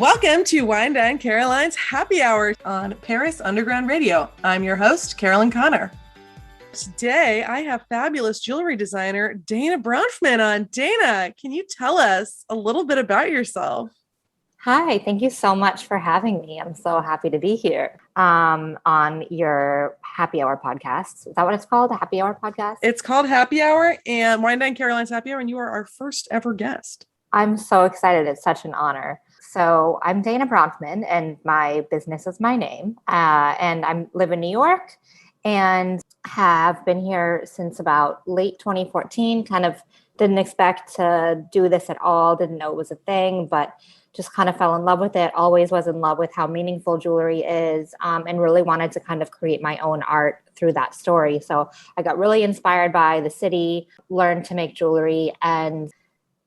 Welcome to Wine Dine Caroline's Happy Hour on Paris Underground Radio. I'm your host, Carolyn Connor. Today, I have fabulous jewelry designer Dana Bronfman on. Dana, can you tell us a little bit about yourself? Hi, thank you so much for having me. I'm so happy to be here on your Happy Hour podcast. Is that what it's called? A Happy Hour podcast? It's called Happy Hour and Wine Dine Caroline's Happy Hour, and you are our first ever guest. I'm so excited. It's such an honor. So I'm Dana Bronfman, and my business is my name. And I live in New York and have been here since about late 2014. Kind of didn't expect to do this at all. Didn't know it was a thing, but just kind of fell in love with it. Always was in love with how meaningful jewelry is, and really wanted to kind of create my own art through that story. So I got really inspired by the city, learned to make jewelry, and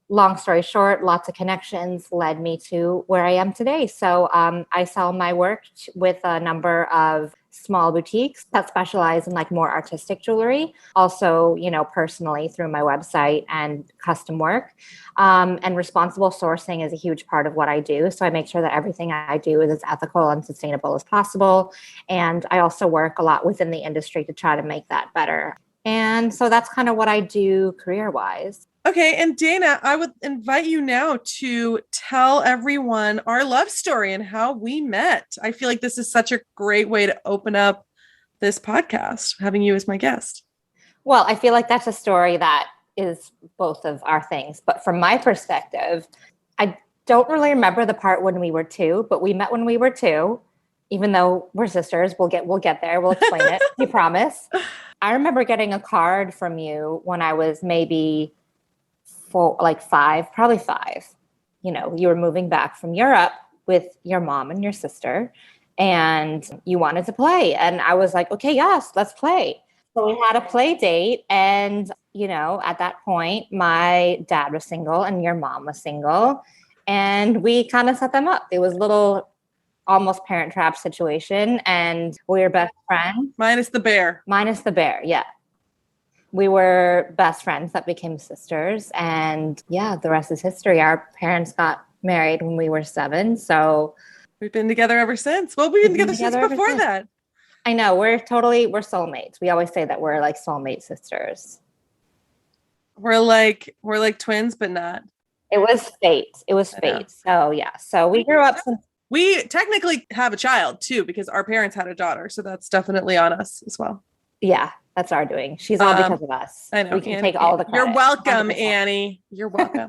long story short, lots of connections led me to where I am today. So I sell my work with a number of small boutiques that specialize in like more artistic jewelry. Also, personally through my website and custom work. And responsible sourcing is a huge part of what I do. So I make sure that everything I do is as ethical and sustainable as possible. And I also work a lot within the industry to try to make that better. And so that's kind of what I do career-wise. Okay, and Dana, I would invite you now to tell everyone our love story and how we met. I feel like this is such a great way to open up this podcast, having you as my guest. Well, I feel like that's a story that is both of our things. But from my perspective, I don't really remember the part when we were two, but we met when we were two, even though we're sisters. We'll get there. We'll explain it. We promise. I remember getting a card from you when I was maybe probably five. You were moving back from Europe with your mom and your sister, and you wanted to play. And I was like, okay, yes, let's play. So we had a play date. And, at that point, my dad was single and your mom was single. And we kind of set them up. It was a little almost Parent Trap situation. And we were best friends. Minus the bear, yeah. We were best friends that became sisters. And yeah, the rest is history. Our parents got married when we were 7. So we've been together ever since. Well, we've been together since before that. I know. We're soulmates. We always say that we're like soulmate sisters. We're like twins, but not. It was fate. So yeah. So we grew up. We technically have a child too, because our parents had a daughter. So that's definitely on us as well. Yeah, that's our doing. She's all because of us. I know. We can take all the credit. You're welcome, 100%. Annie. You're welcome.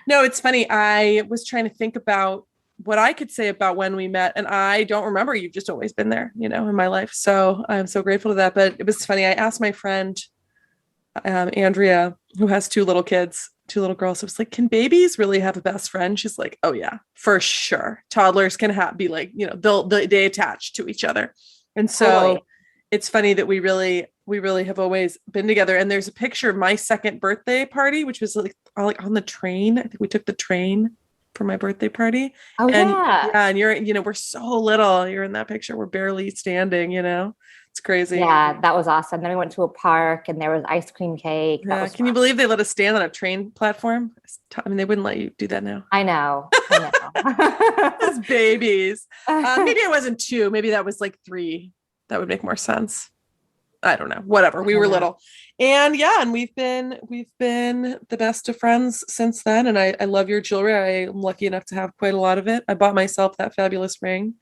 No, it's funny. I was trying to think about what I could say about when we met, and I don't remember. You've just always been there, in my life. So I'm so grateful to that. But it was funny. I asked my friend, Andrea, who has 2 little kids, 2 little girls. I was like, can babies really have a best friend? She's like, oh yeah, for sure. Toddlers can be like, they attach to each other. And so totally. It's funny that we really have always been together. And there's a picture of my 2nd birthday party, which was like on the train. I think we took the train for my birthday party. Oh, and, yeah. Yeah. And we're so little. You're in that picture. We're barely standing, It's crazy. Yeah, that was awesome. Then we went to a park and there was ice cream cake. Yeah. Can you believe they let us stand on a train platform? I mean, they wouldn't let you do that now. I know. Those babies. Maybe it wasn't 2. Maybe that was like 3. That would make more sense. I don't know. Whatever. We were little. And yeah, and we've been the best of friends since then. And I love your jewelry. I'm lucky enough to have quite a lot of it. I bought myself that fabulous ring.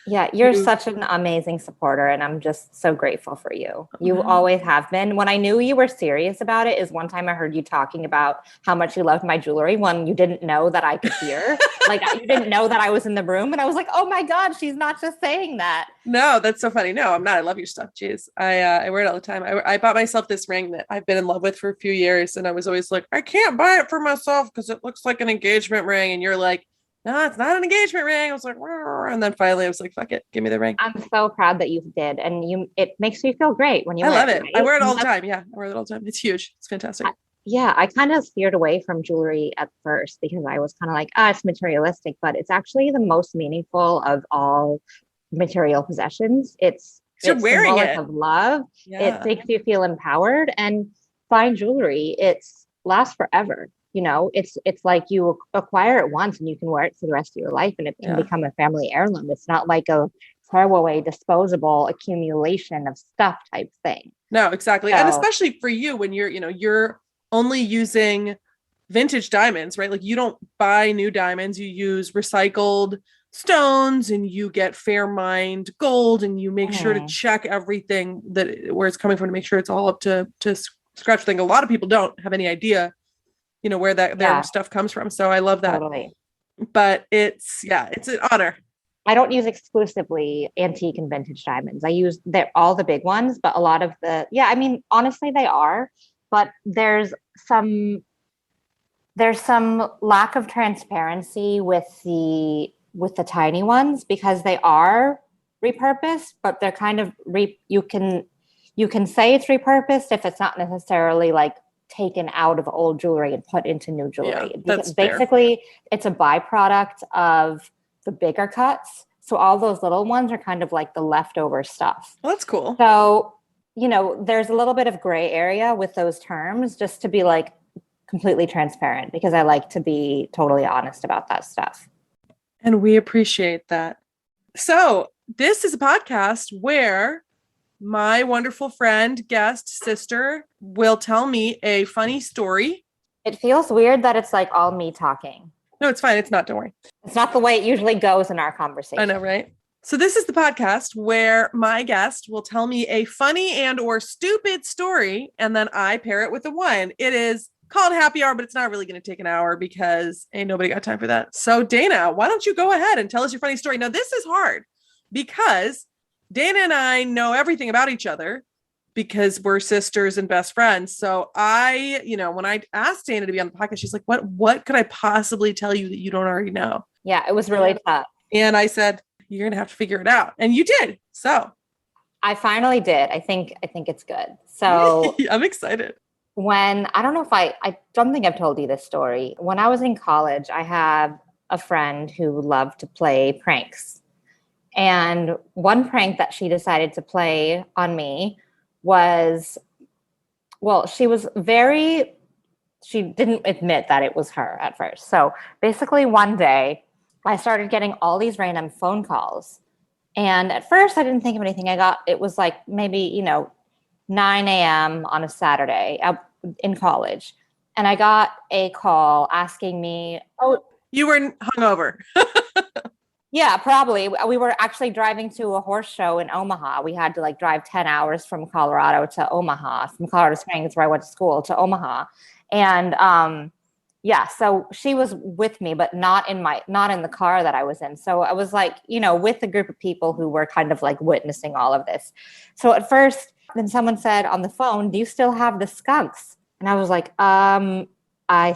Yeah, you're such an amazing supporter, and I'm just so grateful for you. You always have been. When I knew you were serious about it is one time I heard you talking about how much you loved my jewelry when you didn't know that I could hear. Like, you didn't know that I was in the room, and I was like, oh my God, she's not just saying that. No, that's so funny. No, I'm not. I love your stuff. Jeez. I wear it all the time. I bought myself this ring that I've been in love with for a few years, and I was always like, I can't buy it for myself because it looks like an engagement ring. And you're like, no, it's not an engagement ring. I was like, and then finally I was like, fuck it, give me the ring. I'm so proud that you did. And it makes me feel great when you wear it. I love it. Right? I wear it all the time. Yeah, I wear it all the time. It's huge. It's fantastic. I kind of steered away from jewelry at first because I was kind of like, it's materialistic, but it's actually the most meaningful of all material possessions. It's wearing it of love. Yeah. It makes you feel empowered, and fine jewelry, lasts forever. it's like you acquire it once and you can wear it for the rest of your life, and it can become a family heirloom. It's not like a throwaway, disposable accumulation of stuff type thing. No, exactly. And especially for you when you're only using vintage diamonds, right? Like you don't buy new diamonds, you use recycled stones and you get fair mined gold, and you make sure to check everything where it's coming from to make sure it's all up to scratch. I think a lot of people don't have any idea, where their stuff comes from. So I love that. Totally. But it's an honor. I don't use exclusively antique and vintage diamonds. I use all the big ones, but a lot of honestly they are, but there's some lack of transparency with the tiny ones, because they are repurposed, but they're kind of you can say it's repurposed if it's not necessarily like taken out of old jewelry and put into new jewelry. Yeah, that's basically fair. It's a byproduct of the bigger cuts. So all those little ones are kind of like the leftover stuff. Well, that's cool. So, there's a little bit of gray area with those terms, just to be like completely transparent, because I like to be totally honest about that stuff. And we appreciate that. So this is a podcast where my wonderful friend, guest, sister will tell me a funny story. It feels weird that it's like all me talking. No, it's fine. It's not. Don't worry. It's not the way it usually goes in our conversation. I know, right? So this is the podcast where my guest will tell me a funny and or stupid story, and then I pair it with the wine. It is called Happy Hour, but it's not really going to take an hour because ain't nobody got time for that. So Dana, why don't you go ahead and tell us your funny story? Now, this is hard because Dana and I know everything about each other because we're sisters and best friends. So I, when I asked Dana to be on the podcast, she's like, what could I possibly tell you that you don't already know? Yeah, it was really tough. And I said, you're going to have to figure it out. And you did. So I finally did. I think it's good. So I'm excited. I don't know if I don't think I've told you this story. When I was in college, I have a friend who loved to play pranks. And one prank that she decided to play on me was, she didn't admit that it was her at first. So basically one day I started getting all these random phone calls. And at first I didn't think of anything. It was like maybe, 9 a.m. on a Saturday in college. And I got a call asking me, you were hungover. Yeah, probably. We were actually driving to a horse show in Omaha. We had to drive 10 hours from Colorado to Omaha, from Colorado Springs, where I went to school, to Omaha. And so she was with me, but not in the car that I was in. So I was with a group of people who were kind of witnessing all of this. So at first, then someone said on the phone, "Do you still have the skunks?" And I was like, I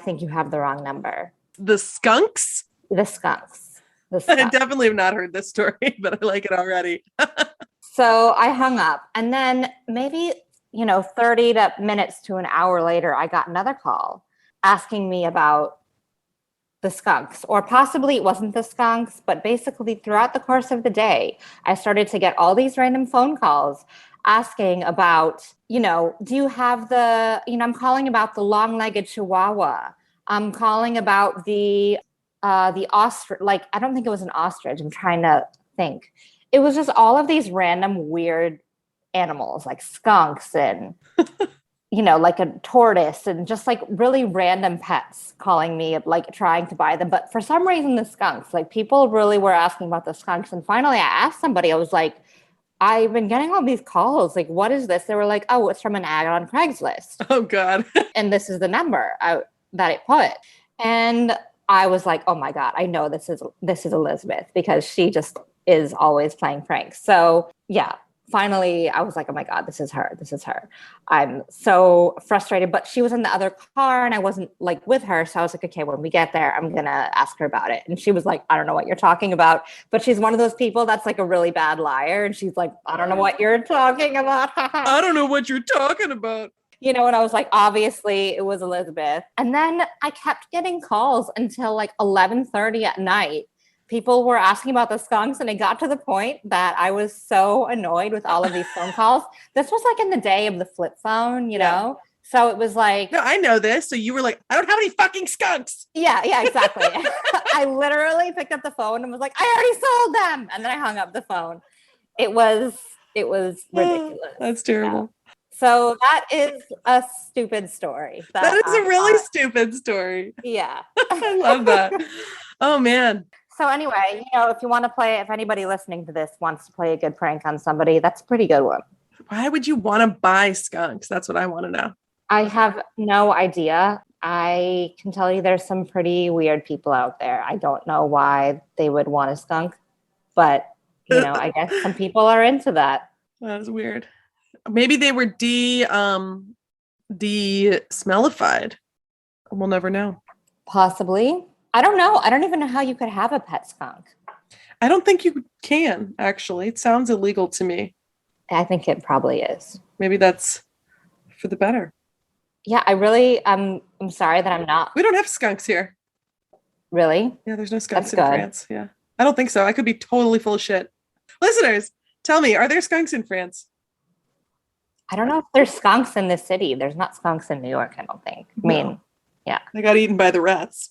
think you have the wrong number. The skunks? The skunks. I definitely have not heard this story, but I like it already. So I hung up, and then maybe, 30 minutes to an hour later, I got another call asking me about the skunks, or possibly it wasn't the skunks, but basically throughout the course of the day, I started to get all these random phone calls asking about, do you have I'm calling about the long-legged Chihuahua. I'm calling about the ostrich, I don't think it was an ostrich. I'm trying to think. It was just all of these random weird animals, like skunks and, like a tortoise, and just really random pets calling me, trying to buy them. But for some reason, the skunks, people really were asking about the skunks. And finally I asked somebody, I was like, I've been getting all these calls. What is this? They were like, oh, it's from an ad on Craigslist. Oh God. And this is the number that it put. And I was like, oh my God, I know this is Elizabeth, because she just is always playing pranks. So yeah, finally I was like, oh my God, this is her. I'm so frustrated, but she was in the other car and I wasn't with her. So I was like, okay, when we get there, I'm going to ask her about it. And she was like, I don't know what you're talking about, but she's one of those people that's a really bad liar. And she's like, I don't know what you're talking about. I don't know what you're talking about. And I was like, obviously it was Elizabeth. And then I kept getting calls until 11:30 at night. People were asking about the skunks, and it got to the point that I was so annoyed with all of these phone calls. This was in the day of the flip phone, know? So it was like, no, I know this. So you were like, I don't have any fucking skunks. yeah, exactly. I literally picked up the phone and was like, I already sold them. And then I hung up the phone. It was ridiculous. That's terrible. Yeah. So that is a stupid story. That is a really stupid story. Yeah. I love that. Oh man. So anyway, if you want to play, if anybody listening to this wants to play a good prank on somebody, that's a pretty good one. Why would you want to buy skunks? That's what I want to know. I have no idea. I can tell you there's some pretty weird people out there. I don't know why they would want a skunk, but I guess some people are into that. That is weird. Maybe they were de-smellified. We'll never know. Possibly. I don't know. I don't even know how you could have a pet skunk. I don't think you can, actually. It sounds illegal to me. I think it probably is. Maybe that's for the better. Yeah, I'm sorry that I'm not. We don't have skunks here. Really? Yeah, there's no skunks in France. Yeah. I don't think so. I could be totally full of shit. Listeners, tell me, are there skunks in France? I don't know if there's skunks in this city. There's not skunks in New York, I don't think. I mean, yeah. They got eaten by the rats.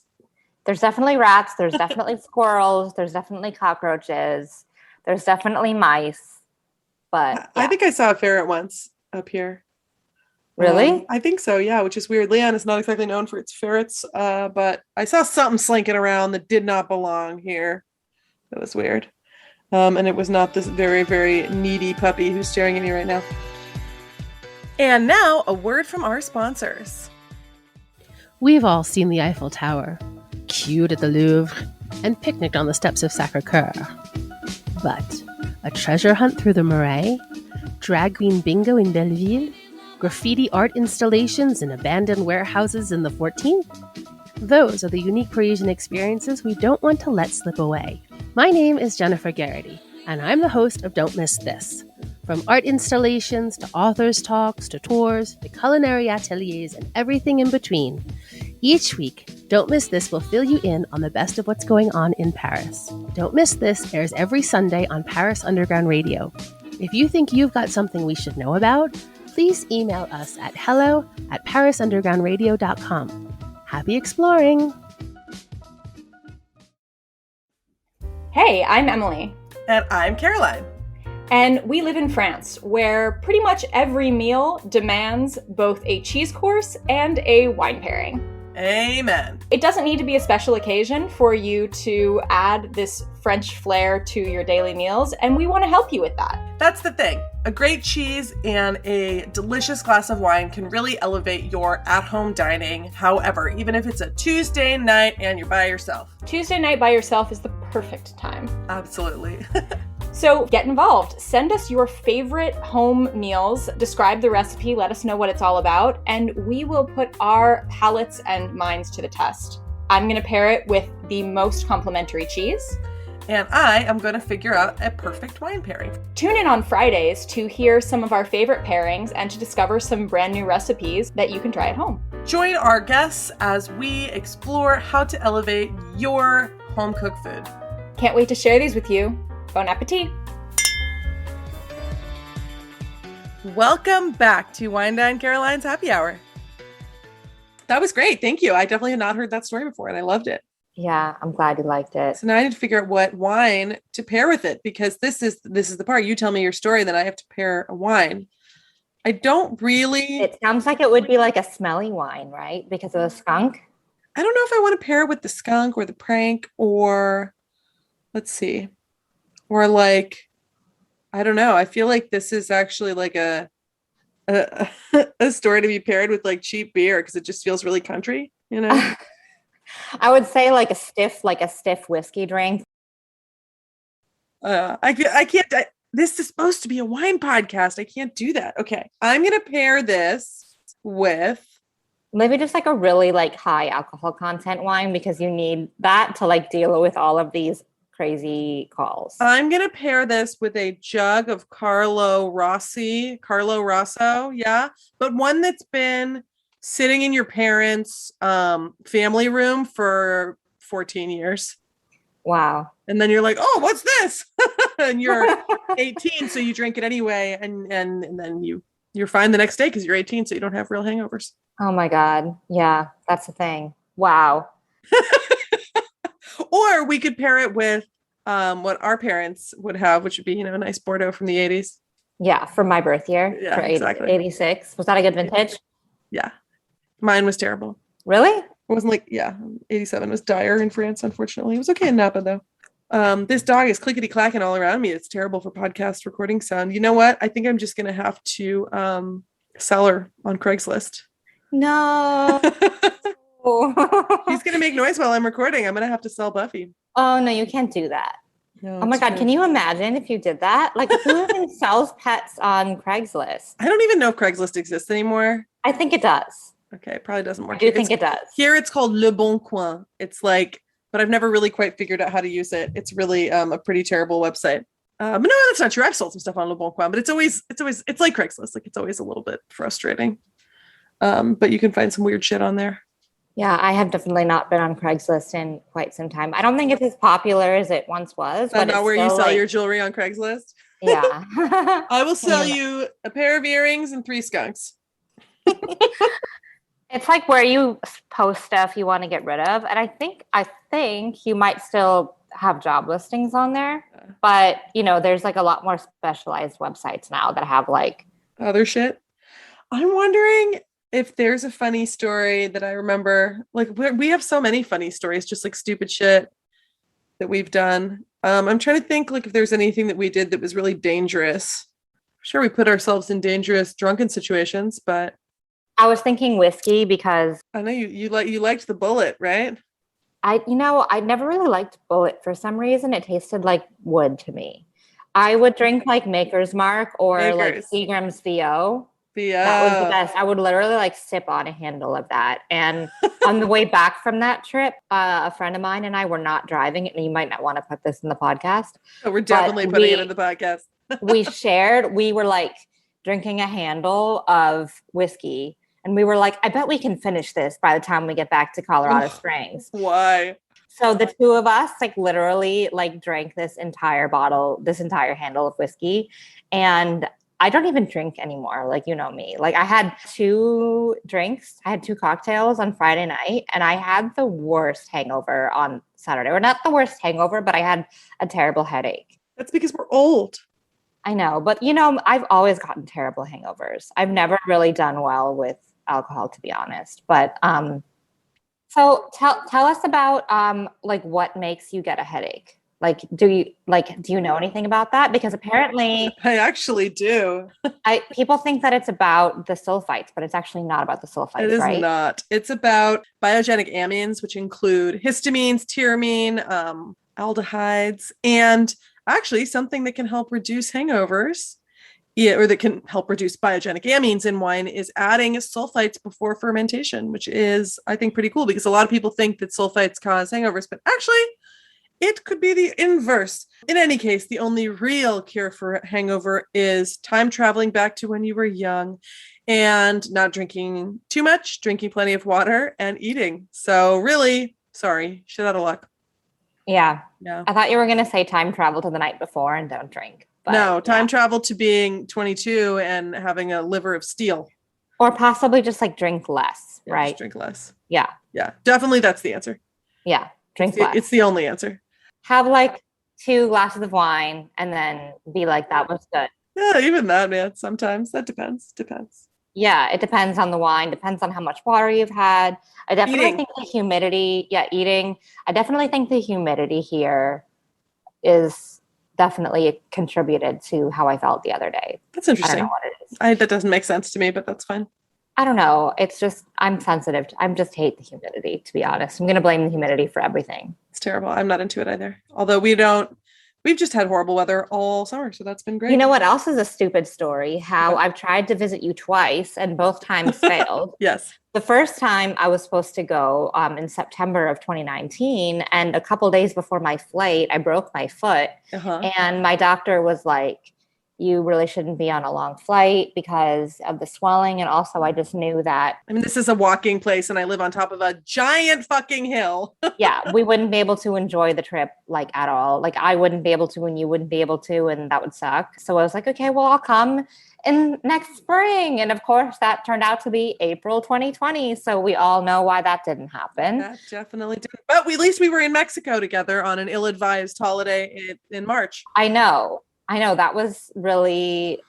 There's definitely rats. There's definitely squirrels. There's definitely cockroaches. There's definitely mice. But yeah. I think I saw a ferret once up here. Really? I think so, yeah, which is weird. Leon is not exactly known for its ferrets, but I saw something slinking around that did not belong here. It was weird. And it was not this very, very needy puppy who's staring at me right now. And now, a word from our sponsors. We've all seen the Eiffel Tower, queued at the Louvre, and picnicked on the steps of Sacré-Cœur. But a treasure hunt through the Marais, drag queen bingo in Belleville, graffiti art installations in abandoned warehouses in the 14th? Those are the unique Parisian experiences we don't want to let slip away. My name is Jennifer Garrity, and I'm the host of Don't Miss This. From art installations to authors' talks to tours to culinary ateliers and everything in between. Each week, Don't Miss This will fill you in on the best of what's going on in Paris. Don't Miss This airs every Sunday on Paris Underground Radio. If you think you've got something we should know about, please email us at hello@parisundergroundradio.com. Happy exploring! Hey, I'm Emily. And I'm Caroline. And we live in France, where pretty much every meal demands both a cheese course and a wine pairing. Amen. It doesn't need to be a special occasion for you to add this French flair to your daily meals, and we want to help you with that. That's the thing. A great cheese and a delicious glass of wine can really elevate your at-home dining. However, even if it's a Tuesday night and you're by yourself. Tuesday night by yourself is the perfect time. Absolutely. So get involved. Send us your favorite home meals. Describe the recipe. Let us know what it's all about. And we will put our palates and minds to the test. I'm going to pair it with the most complimentary cheese. And I am going to figure out a perfect wine pairing. Tune in on Fridays to hear some of our favorite pairings and to discover some brand new recipes that you can try at home. Join our guests as we explore how to elevate your home-cooked food. Can't wait to share these with you. Bon appetit! Welcome back to Wine Dine Caroline's Happy Hour. That was great. Thank you. I definitely had not heard that story before and I loved it. Yeah, I'm glad you liked it. So now I need to figure out what wine to pair with it because this is the part. You tell me your story, then I have to pair a wine. I don't really... It sounds like it would be like a smelly wine, right? Because of the skunk. I don't know if I want to pair it with the skunk or the prank or... Let's see. Or like, I don't know. I feel like this is actually like a story to be paired with like cheap beer because it just feels really country, you know? I would say like a stiff whiskey drink. I can't. This is supposed to be a wine podcast. I can't do that. Okay. I'm going to pair this with maybe just like a really like high alcohol content wine because you need that to like deal with all of these crazy calls. I'm going to pair this with a jug of Carlo Rosso, yeah, but one that's been sitting in your parents' family room for 14 years. Wow. And then you're like, oh, what's this? And you're 18, so you drink it anyway, and then you You're fine the next day because you're 18, so you don't have real hangovers. Oh my God. Yeah, that's the thing. Wow. Or we could pair it with what our parents would have, which would be, a nice Bordeaux from the 80s. Yeah, for my birth year. Yeah, for exactly. 86. Was that a good vintage? Yeah. Mine was terrible. Really? It wasn't 87 was dire in France, unfortunately. It was okay in Napa, though. This dog is clickety clacking all around me. It's terrible for podcast recording sound. You know what? I think I'm just going to have to sell her on Craigslist. No. She's going to make noise while I'm recording. I'm going to have to sell Buffy. Oh, no, you can't do that. No, oh my God. true. Can you imagine if you did that? Like, who even sells pets on Craigslist? I don't even know if Craigslist exists anymore. I think it does. Okay, it probably doesn't work. I do think it does. Here it's called Le Bon Coin. It's but I've never really quite figured out how to use it. It's really a pretty terrible website. But no, that's not true. I've sold some stuff on Le Bon Coin, but it's like Craigslist. Like, it's always a little bit frustrating. But you can find some weird shit on there. Yeah, I have definitely not been on Craigslist in quite some time. I don't think it's as popular as it once was. But not where you sell your jewelry on Craigslist? Yeah. I will sell you a pair of earrings and 3 skunks. It's like where you post stuff you want to get rid of. And I think you might still have job listings on there. But, there's like a lot more specialized websites now that have like other shit. I'm wondering if there's a funny story that I remember. Like, we have so many funny stories, just like stupid shit that we've done. I'm trying to think like if there's anything that we did that was really dangerous. I'm sure we put ourselves in dangerous drunken situations, but I was thinking whiskey because I know you liked the Bullet, right? I never really liked Bullet for some reason. It tasted like wood to me. I would drink like Maker's Mark or like Seagram's VO. That was the best. I would literally like sip on a handle of that. And on the way back from that trip, a friend of mine and I were not driving, and you might not want to put this in the podcast. Oh, we're definitely putting it in the podcast. we were like drinking a handle of whiskey, and we were like, I bet we can finish this by the time we get back to Colorado Springs. Why? So the two of us like literally like drank this entire handle of whiskey. And I don't even drink anymore. Like, you know me. Like, I had 2 drinks. I had 2 cocktails on Friday night, and I had the worst hangover on Saturday. Or not the worst hangover, but I had a terrible headache. That's because we're old. I know. But, I've always gotten terrible hangovers. I've never really done well with alcohol, to be honest. But so tell us about like what makes you get a headache. Like, do you know anything about that? Because apparently I actually do. People think that it's about the sulfites, but it's actually not about the sulfites, It is right? not. It's about biogenic amines, which include histamines, tyramine, aldehydes, and actually something that can help reduce hangovers, or that can help reduce biogenic amines in wine is adding sulfites before fermentation, which is, I think, pretty cool because a lot of people think that sulfites cause hangovers, but actually it could be the inverse. In any case, the only real cure for hangover is time traveling back to when you were young and not drinking too much, drinking plenty of water, and eating. So really, sorry, shit out of luck. Yeah. Yeah. I thought you were going to say time travel to the night before and don't drink. But, no, time travel to being 22 and having a liver of steel. Or possibly just like drink less, right? Just drink less. Yeah. Yeah, definitely that's the answer. Yeah, drink less. It's the only answer. Have like 2 glasses of wine and then be like, that was good. Yeah, even that, man. Sometimes that depends. Yeah, it depends on the wine, depends on how much water you've had. I definitely think the humidity, eating. I definitely think the humidity here is definitely contributed to how I felt the other day. That's interesting. I don't know what it is. That doesn't make sense to me, but that's fine. I don't know. It's just, I'm sensitive. I just hate the humidity, to be honest. I'm going to blame the humidity for everything. It's terrible. I'm not into it either. Although we've just had horrible weather all summer, so that's been great. You know what else is a stupid story? How I've tried to visit you twice and both times failed. Yes. The first time I was supposed to go in September of 2019, and a couple days before my flight, I broke my foot. And my doctor was like, you really shouldn't be on a long flight because of the swelling. And also I just knew that. I mean, this is a walking place and I live on top of a giant fucking hill. Yeah, we wouldn't be able to enjoy the trip like at all. Like I wouldn't be able to and you wouldn't be able to, and that would suck. So I was like, okay, well, I'll come in next spring. And of course, that turned out to be April 2020. So we all know why that didn't happen. That definitely didn't. But at least we were in Mexico together on an ill-advised holiday in March. I know. That was really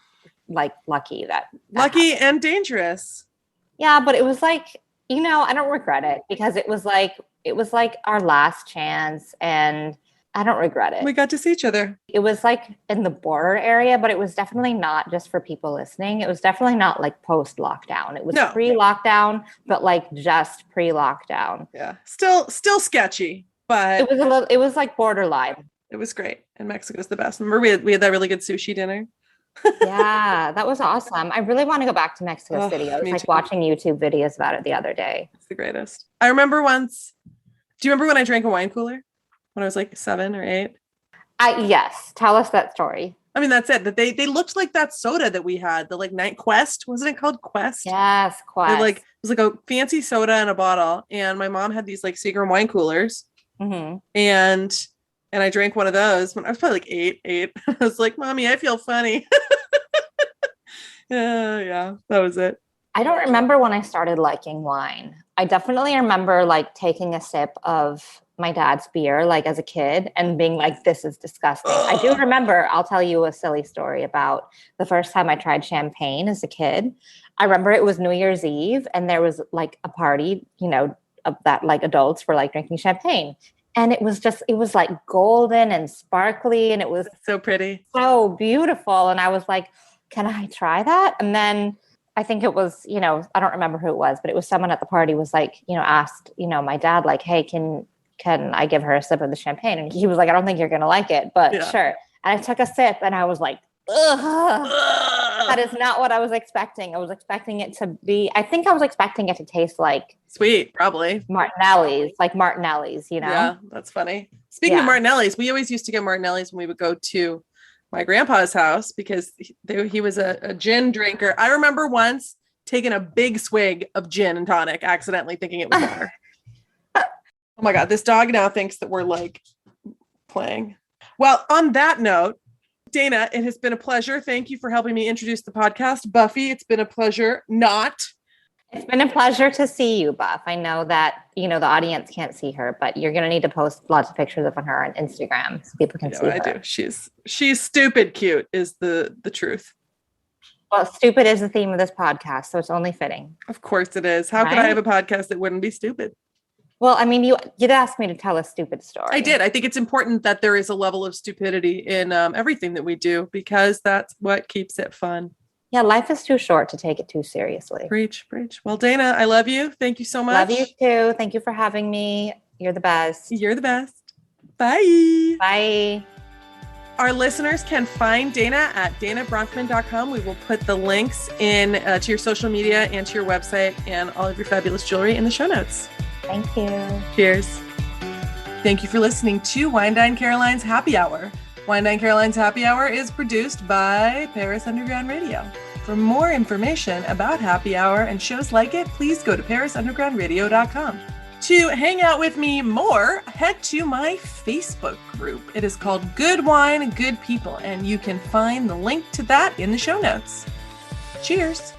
like lucky that lucky happened. And dangerous. Yeah, but it was like, I don't regret it because it was like our last chance and I don't regret it. We got to see each other. It was like in the border area, but it was definitely not, just for people listening, it was definitely not like post-lockdown. It was pre-lockdown, but like just pre-lockdown. Yeah. Still sketchy, but it was like borderline. It was great. And Mexico's the best. Remember we had that really good sushi dinner? Yeah, that was awesome. I really want to go back to Mexico City. I was like watching YouTube videos about it the other day. It's the greatest. I remember once, do you remember when I drank a wine cooler? When I was like 7 or 8? Yes. Tell us that story. I mean, that's it. That they looked like that soda that we had, the like Night Quest. Wasn't it called Quest? Yes, Quest. It was like a fancy soda in a bottle. And my mom had these like Seagram wine coolers. Mm-hmm. And I drank one of those when I was probably like 8. I was like, Mommy, I feel funny. Yeah, that was it. I don't remember when I started liking wine. I definitely remember like taking a sip of my dad's beer, like as a kid, and being like, this is disgusting. I do remember, I'll tell you a silly story about the first time I tried champagne as a kid. I remember it was New Year's Eve and there was like a party, of that like adults were like drinking champagne. And it was like golden and sparkly and it was so pretty, so beautiful. And I was like, can I try that? And then I think it was, I don't remember who it was, but it was someone at the party was like, asked, my dad, like, hey, can I give her a sip of the champagne? And he was like, I don't think you're going to like it, but sure. And I took a sip and I was like, ugh, that is not what I was expecting. I was expecting it to be, I think I was expecting it to taste like sweet, probably Martinelli's, Yeah, that's funny. Speaking of Martinelli's, we always used to get Martinelli's when we would go to my grandpa's house because he was a gin drinker. I remember once taking a big swig of gin and tonic, accidentally thinking it was water. Oh my God, this dog now thinks that we're like playing. Well, on that note, Dana, it has been a pleasure. Thank you for helping me introduce the podcast. Buffy, it's been a pleasure not. It's been a pleasure to see you, Buff. I know that, the audience can't see her, but you're going to need to post lots of pictures of her on Instagram so people can see her. I do. She's stupid cute is the truth. Well, stupid is the theme of this podcast, so it's only fitting. Of course it is. How could I have a podcast that wouldn't be stupid? Well, I mean, you'd asked me to tell a stupid story. I did. I think it's important that there is a level of stupidity in everything that we do because that's what keeps it fun. Yeah, life is too short to take it too seriously. Preach. Well, Dana, I love you. Thank you so much. Love you too. Thank you for having me. You're the best. You're the best. Bye. Bye. Our listeners can find Dana at danabronfman.com. We will put the links in to your social media and to your website and all of your fabulous jewelry in the show notes. Thank you. Cheers. Thank you for listening to Wine Dine Caroline's Happy Hour. Wine Dine Caroline's Happy Hour is produced by Paris Underground Radio. For more information about Happy Hour and shows like it, please go to parisundergroundradio.com. To hang out with me more, head to my Facebook group. It is called Good Wine, Good People, and you can find the link to that in the show notes. Cheers.